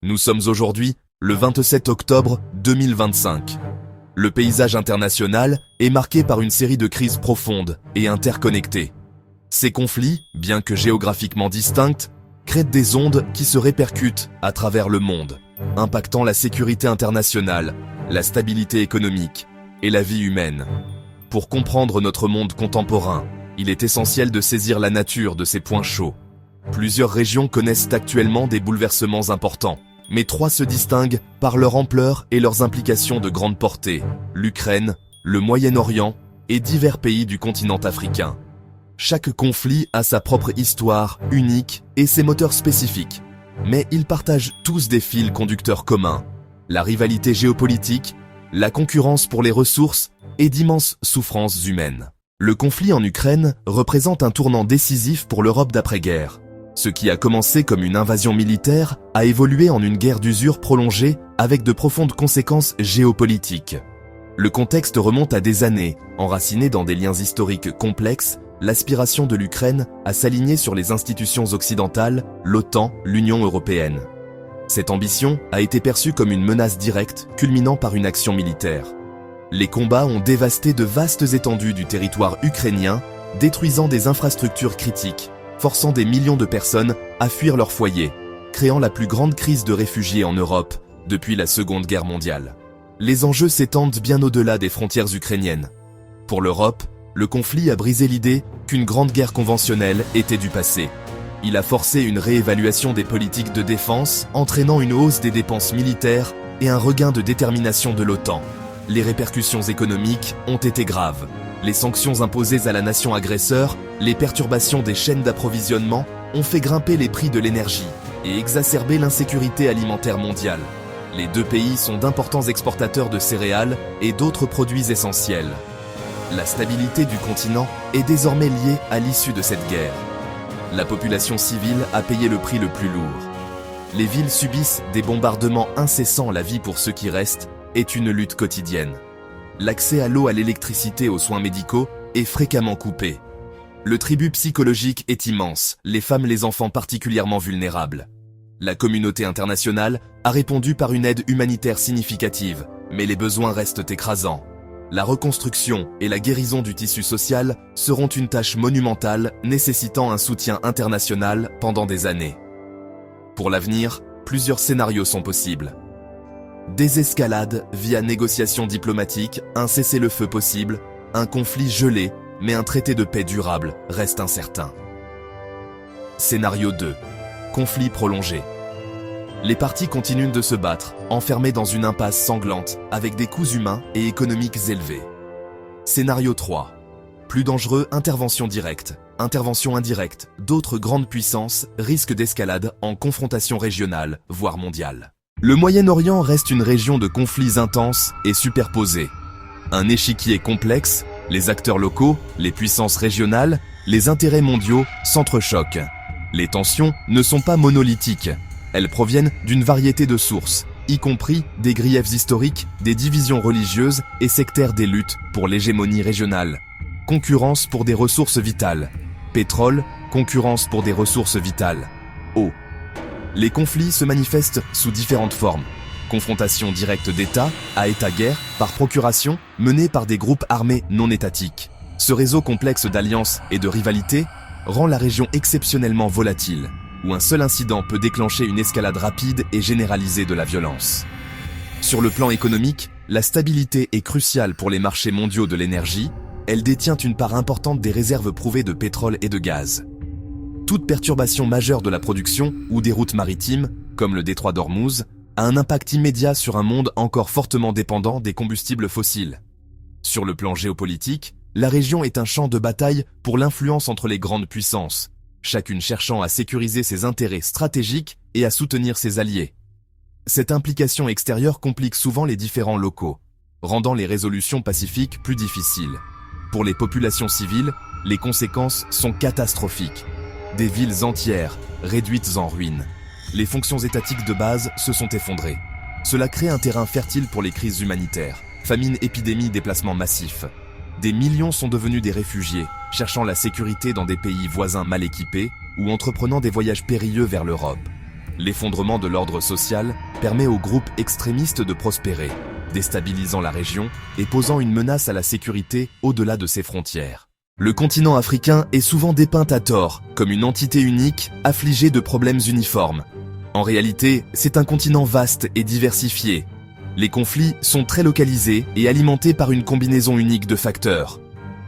Nous sommes aujourd'hui le 27 octobre 2025. Le paysage international est marqué par une série de crises profondes et interconnectées. Ces conflits, bien que géographiquement distincts, créent des ondes qui se répercutent à travers le monde, impactant la sécurité internationale, la stabilité économique et la vie humaine. Pour comprendre notre monde contemporain, il est essentiel de saisir la nature de ces points chauds. Plusieurs régions connaissent actuellement des bouleversements importants, mais trois se distinguent par leur ampleur et leurs implications de grande portée: l'Ukraine, le Moyen-Orient et divers pays du continent africain. Chaque conflit a sa propre histoire unique et ses moteurs spécifiques, mais ils partagent tous des fils conducteurs communs: la rivalité géopolitique, la concurrence pour les ressources et d'immenses souffrances humaines. Le conflit en Ukraine représente un tournant décisif pour l'Europe d'après-guerre. Ce qui a commencé comme une invasion militaire a évolué en une guerre d'usure prolongée avec de profondes conséquences géopolitiques. Le contexte remonte à des années, enraciné dans des liens historiques complexes, l'aspiration de l'Ukraine à s'aligner sur les institutions occidentales, l'OTAN, l'Union européenne. Cette ambition a été perçue comme une menace directe, culminant par une action militaire. Les combats ont dévasté de vastes étendues du territoire ukrainien, détruisant des infrastructures critiques, forçant des millions de personnes à fuir leur foyer, créant la plus grande crise de réfugiés en Europe depuis la Seconde Guerre mondiale. Les enjeux s'étendent bien au-delà des frontières ukrainiennes. Pour l'Europe, le conflit a brisé l'idée qu'une grande guerre conventionnelle était du passé. Il a forcé une réévaluation des politiques de défense, entraînant une hausse des dépenses militaires et un regain de détermination de l'OTAN. Les répercussions économiques ont été graves. Les sanctions imposées à la nation agresseur, les perturbations des chaînes d'approvisionnement ont fait grimper les prix de l'énergie et exacerbé l'insécurité alimentaire mondiale. Les deux pays sont d'importants exportateurs de céréales et d'autres produits essentiels. La stabilité du continent est désormais liée à l'issue de cette guerre. La population civile a payé le prix le plus lourd. Les villes subissent des bombardements incessants. La vie pour ceux qui restent est une lutte quotidienne. L'accès à l'eau, à l'électricité, aux soins médicaux est fréquemment coupé. Le tribut psychologique est immense, les femmes et les enfants particulièrement vulnérables. La communauté internationale a répondu par une aide humanitaire significative, mais les besoins restent écrasants. La reconstruction et la guérison du tissu social seront une tâche monumentale nécessitant un soutien international pendant des années. Pour l'avenir, plusieurs scénarios sont possibles. Désescalade via négociations diplomatiques, un cessez-le-feu possible, un conflit gelé, mais un traité de paix durable reste incertain. Scénario 2. Conflit prolongé. Les parties continuent de se battre, enfermées dans une impasse sanglante, avec des coûts humains et économiques élevés. Scénario 3. Plus dangereux, intervention directe, intervention indirecte, d'autres grandes puissances risquent d'escalade en confrontation régionale, voire mondiale. Le Moyen-Orient reste une région de conflits intenses et superposés. Un échiquier complexe, les acteurs locaux, les puissances régionales, les intérêts mondiaux s'entrechoquent. Les tensions ne sont pas monolithiques. Elles proviennent d'une variété de sources, y compris des griefs historiques, des divisions religieuses et sectaires, des luttes pour l'hégémonie régionale. Concurrence pour des ressources vitales. Pétrole, concurrence pour des ressources vitales. Eau. Les conflits se manifestent sous différentes formes. Confrontation directe d'État à État-guerre, par procuration, menée par des groupes armés non étatiques. Ce réseau complexe d'alliances et de rivalités rend la région exceptionnellement volatile, où un seul incident peut déclencher une escalade rapide et généralisée de la violence. Sur le plan économique, la stabilité est cruciale pour les marchés mondiaux de l'énergie. Elle détient une part importante des réserves prouvées de pétrole et de gaz. Toute perturbation majeure de la production ou des routes maritimes, comme le détroit d'Ormuz, a un impact immédiat sur un monde encore fortement dépendant des combustibles fossiles. Sur le plan géopolitique, la région est un champ de bataille pour l'influence entre les grandes puissances, chacune cherchant à sécuriser ses intérêts stratégiques et à soutenir ses alliés. Cette implication extérieure complique souvent les différends locaux, rendant les résolutions pacifiques plus difficiles. Pour les populations civiles, les conséquences sont catastrophiques. Des villes entières, réduites en ruines. Les fonctions étatiques de base se sont effondrées. Cela crée un terrain fertile pour les crises humanitaires. Famine, épidémies, déplacements massifs. Des millions sont devenus des réfugiés, cherchant la sécurité dans des pays voisins mal équipés ou entreprenant des voyages périlleux vers l'Europe. L'effondrement de l'ordre social permet aux groupes extrémistes de prospérer, déstabilisant la région et posant une menace à la sécurité au-delà de ses frontières. Le continent africain est souvent dépeint à tort comme une entité unique affligée de problèmes uniformes. En réalité, c'est un continent vaste et diversifié. Les conflits sont très localisés et alimentés par une combinaison unique de facteurs.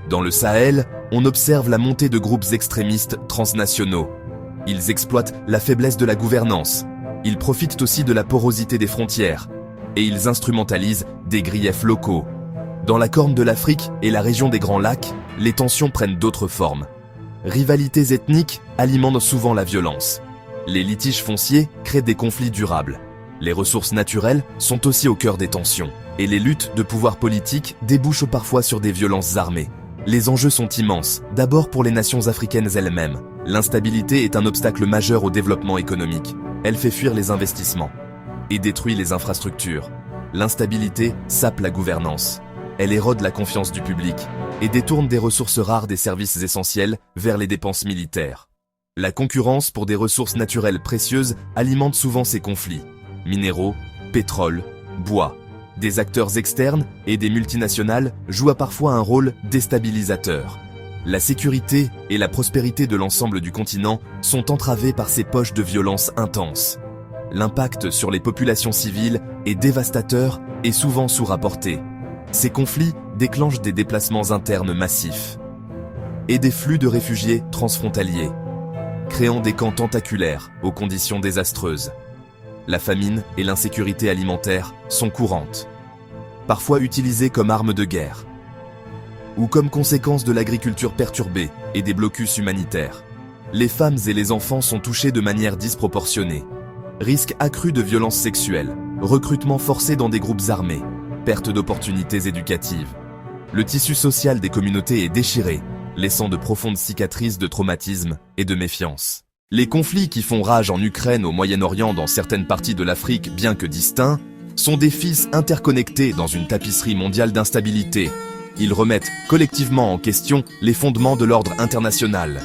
Dans le Sahel, on observe la montée de groupes extrémistes transnationaux. Ils exploitent la faiblesse de la gouvernance. Ils profitent aussi de la porosité des frontières. Et ils instrumentalisent des griefs locaux. Dans la Corne de l'Afrique et la région des Grands Lacs, les tensions prennent d'autres formes. Rivalités ethniques alimentent souvent la violence. Les litiges fonciers créent des conflits durables. Les ressources naturelles sont aussi au cœur des tensions. Et les luttes de pouvoir politique débouchent parfois sur des violences armées. Les enjeux sont immenses, d'abord pour les nations africaines elles-mêmes. L'instabilité est un obstacle majeur au développement économique. Elle fait fuir les investissements et détruit les infrastructures. L'instabilité sape la gouvernance. Elle érode la confiance du public et détourne des ressources rares des services essentiels vers les dépenses militaires. La concurrence pour des ressources naturelles précieuses alimente souvent ces conflits. Minéraux, pétrole, bois. Des acteurs externes et des multinationales jouent parfois un rôle déstabilisateur. La sécurité et la prospérité de l'ensemble du continent sont entravées par ces poches de violence intenses. L'impact sur les populations civiles est dévastateur et souvent sous-rapporté. Ces conflits déclenchent des déplacements internes massifs et des flux de réfugiés transfrontaliers, créant des camps tentaculaires aux conditions désastreuses. La famine et l'insécurité alimentaire sont courantes, parfois utilisées comme armes de guerre, ou comme conséquence de l'agriculture perturbée et des blocus humanitaires. Les femmes et les enfants sont touchés de manière disproportionnée. Risque accru de violences sexuelles, recrutement forcé dans des groupes armés, perte d'opportunités éducatives. Le tissu social des communautés est déchiré, laissant de profondes cicatrices de traumatisme et de méfiance. Les conflits qui font rage en Ukraine, au Moyen-Orient, dans certaines parties de l'Afrique, bien que distincts, sont des fils interconnectés dans une tapisserie mondiale d'instabilité. Ils remettent collectivement en question les fondements de l'ordre international.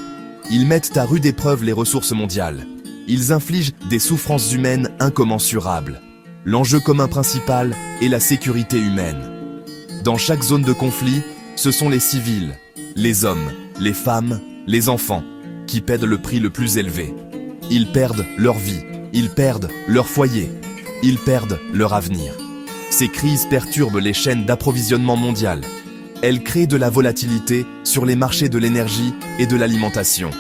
Ils mettent à rude épreuve les ressources mondiales. Ils infligent des souffrances humaines incommensurables. L'enjeu commun principal est la sécurité humaine. Dans chaque zone de conflit, ce sont les civils, les hommes, les femmes, les enfants, qui paient le prix le plus élevé. Ils perdent leur vie, ils perdent leur foyer, ils perdent leur avenir. Ces crises perturbent les chaînes d'approvisionnement mondiales. Elles créent de la volatilité sur les marchés de l'énergie et de l'alimentation.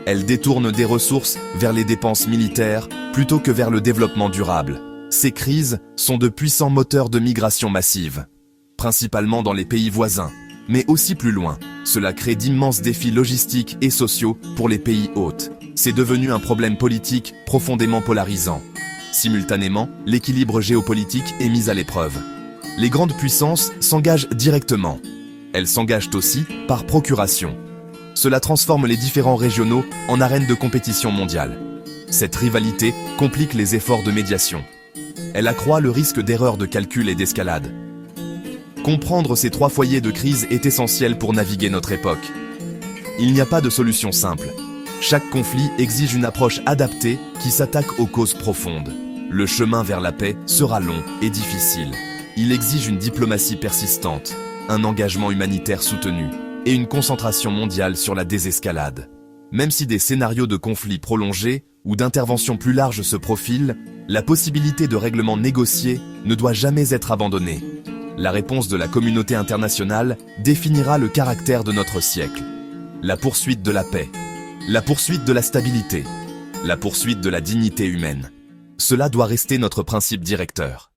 Elles détournent des ressources vers les dépenses militaires plutôt que vers le développement durable. Ces crises sont de puissants moteurs de migration massive, principalement dans les pays voisins, mais aussi plus loin. Cela crée d'immenses défis logistiques et sociaux pour les pays hôtes. C'est devenu un problème politique profondément polarisant. Simultanément, l'équilibre géopolitique est mis à l'épreuve. Les grandes puissances s'engagent directement. Elles s'engagent aussi par procuration. Cela transforme les différents régionaux en arènes de compétition mondiale. Cette rivalité complique les efforts de médiation. Elle accroît le risque d'erreurs de calcul et d'escalade. Comprendre ces trois foyers de crise est essentiel pour naviguer notre époque. Il n'y a pas de solution simple. Chaque conflit exige une approche adaptée qui s'attaque aux causes profondes. Le chemin vers la paix sera long et difficile. Il exige une diplomatie persistante, un engagement humanitaire soutenu et une concentration mondiale sur la désescalade. Même si des scénarios de conflits prolongés ou d'interventions plus larges se profilent, la possibilité de règlement négocié ne doit jamais être abandonnée. La réponse de la communauté internationale définira le caractère de notre siècle. La poursuite de la paix, la poursuite de la stabilité, la poursuite de la dignité humaine. Cela doit rester notre principe directeur.